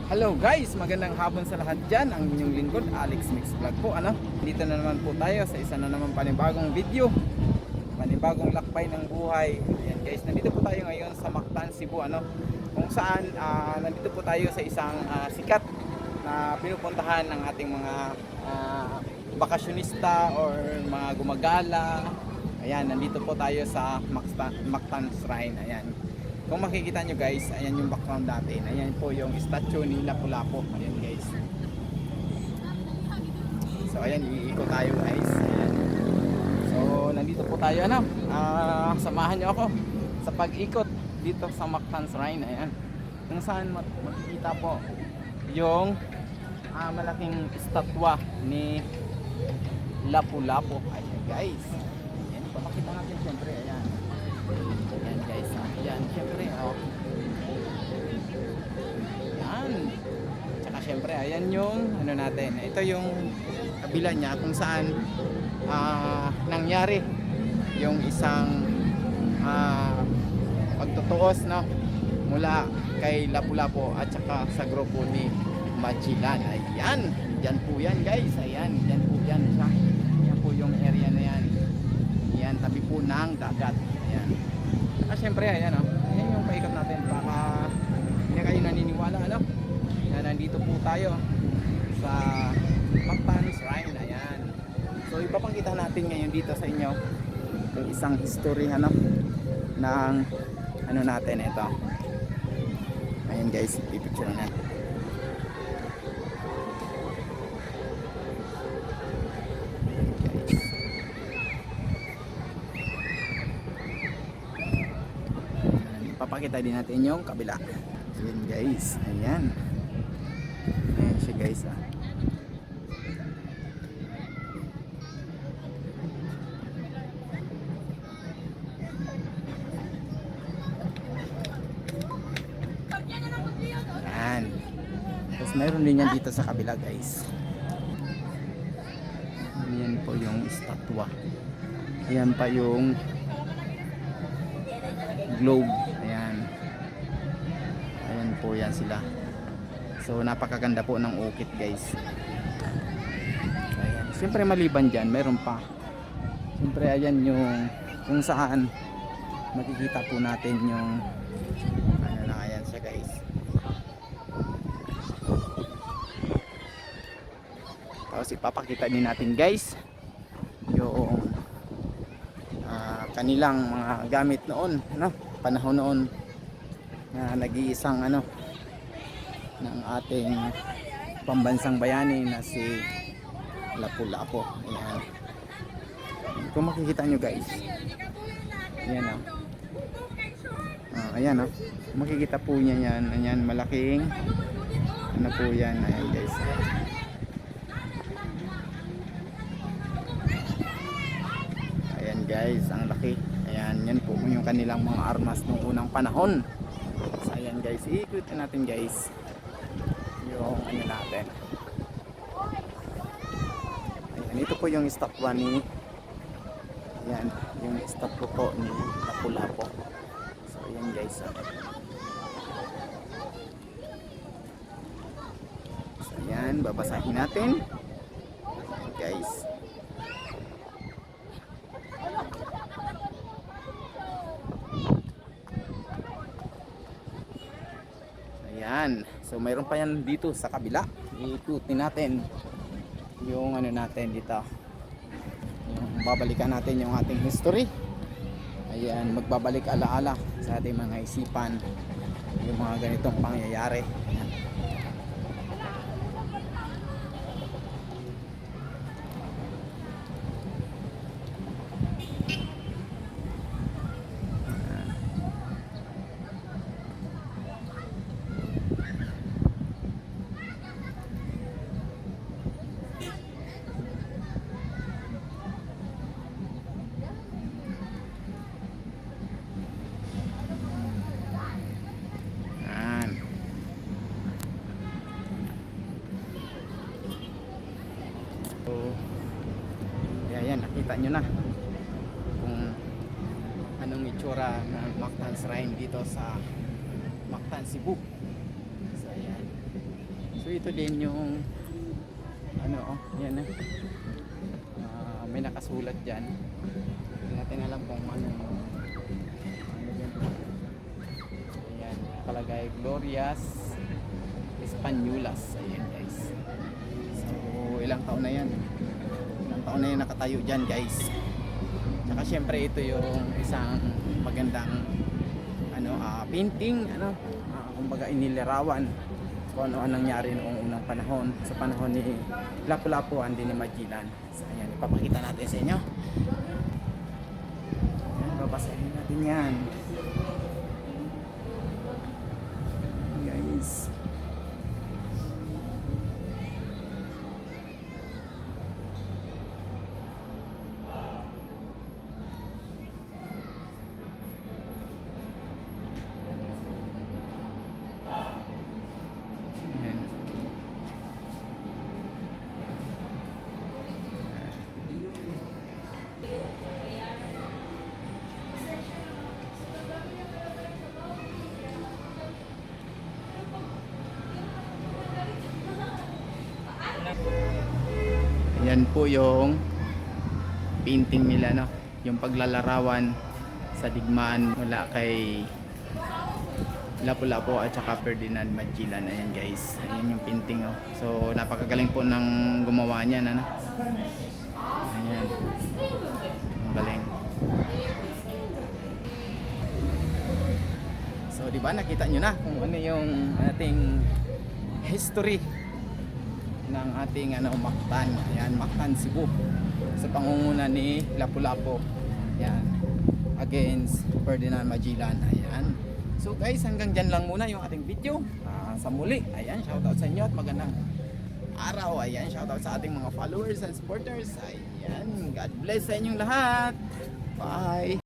Hello guys, magandang hapon sa lahat dyan. Ang inyong lingkod, Alex Mix Vlog po. Dito na naman po tayo sa isa na naman panibagong video, panibagong lakbay ng buhay. Ayan guys, nandito po tayo ngayon sa Mactan, Cebu. Kung saan nandito po tayo sa isang sikat na pinupuntahan ng ating mga bakasyonista or mga gumagala. Ayan, nandito po tayo sa Mactan Shrine. Ayan. Kung makikita nyo guys, ayan yung background natin. Ayan po yung statue ni Lapu-Lapu. Ayan guys. So ayan, iikot tayo guys. Ayan. So nandito po tayo. Samahan nyo ako sa pag-ikot dito sa Mactan Shrine. Ayan. Kung saan makikita po yung malaking statwa ni Lapu-Lapu. Ayan guys. Ayan, papakita natin syempre. Ayan. Ayan guys, ayan syempre ayan, tsaka syempre ayan yung natin, ito yung kabila niya kung saan nangyari yung isang pagtutuos mula kay Lapu-Lapu at saka sa grupo ni Magellan. Ayan, dyan po yan guys, ayan, dyan po yan siya. Ayan po yung area na yan. Ayan, tabi po ng dagat. Ayan. Syempre ayan ayan yung paikot natin baka hindi kayo naniniwala na nandito po tayo sa Mactan Shrine. Ayan. So ipapakita natin ngayon dito sa inyo yung isang history ng natin ito. Ayan guys, pipicture na. Papakita din natin yung kabila. Ayan guys, ayan. Ayan siya guys Ayan. Tapos mayroon din yan dito sa kabila guys. Ayan po yung estatwa. Ayan pa yung globe. Ayan po yan sila. So napakaganda po ng ukit guys. Ayan. Siyempre maliban dyan, mayroon pa. Siyempre ayan yung kung saan makikita po natin yung ayan siya guys. Tapos ipapakita din natin guys yung kanilang mga gamit noon, panahon noon na nag-iisang ng ating pambansang bayani na si Lapu-Lapu. Ayan. Kung makikita nyo guys, ayan ayan makikita po niya yan. Ayan, malaking po yan. Ayan guys. Ayan guys, ang laki. Ayan, yan po yung kanilang mga armas nung unang panahon. So ayan guys, iikutin natin guys yung natin. Ayan, ito po yung statwa ni ayan, yung statwa po ni Lapu-Lapu. So ayan guys. So ayan, babasahin natin. Ayan guys. Ayan. So mayroon pa yan dito sa kabila. Iikutin natin yung natin dito. Yung babalikan natin yung ating history. Ayan, magbabalik alaala sa ating mga isipan yung mga ganitong pangyayari. Ayan. So, ayan, nakita nyo na kung anong itsura ng Mactan Shrine dito sa Mactan, Cebu. So ayan. So ito din yung ano, yan na. May nakasulat diyan. Hindi natin alam kung ano yan. Ayan, nakalagay Glorias Españolas. Ayan guys. So ilang taon na yan. Ilang taon na yan nakatayo dyan guys. Tsaka syempre ito yung isang magandang painting, kumbaga inilarawan kung ano ang nangyari noong unang panahon, sa panahon ni Lapu-Lapu and ni Magellan. So ayan, ipapakita natin sa inyo. Ayan, babasahin natin yan guys. Yan po yung painting nila, no? Yung paglalarawan sa digmaan mula kay Lapu-Lapu at saka Ferdinand Magellan. Ayan guys, ayan yung painting, oh. So napakagaling po ng gumawa niyan, ano? Ayan, ang galing. So di ba nakita nyo na kung ano yung ating history ng ating Mactan. Ayan, Mactan, Cebu, sa pangunguna ni Lapu-Lapu. Ayan, against Ferdinand Magellan. Ayan. So guys, hanggang dyan lang muna yung ating video. Sa muli, ayan, shoutout sa inyo at magandang araw. Ayan, shoutout sa ating mga followers and supporters. Ayan, God bless sa inyong lahat. Bye.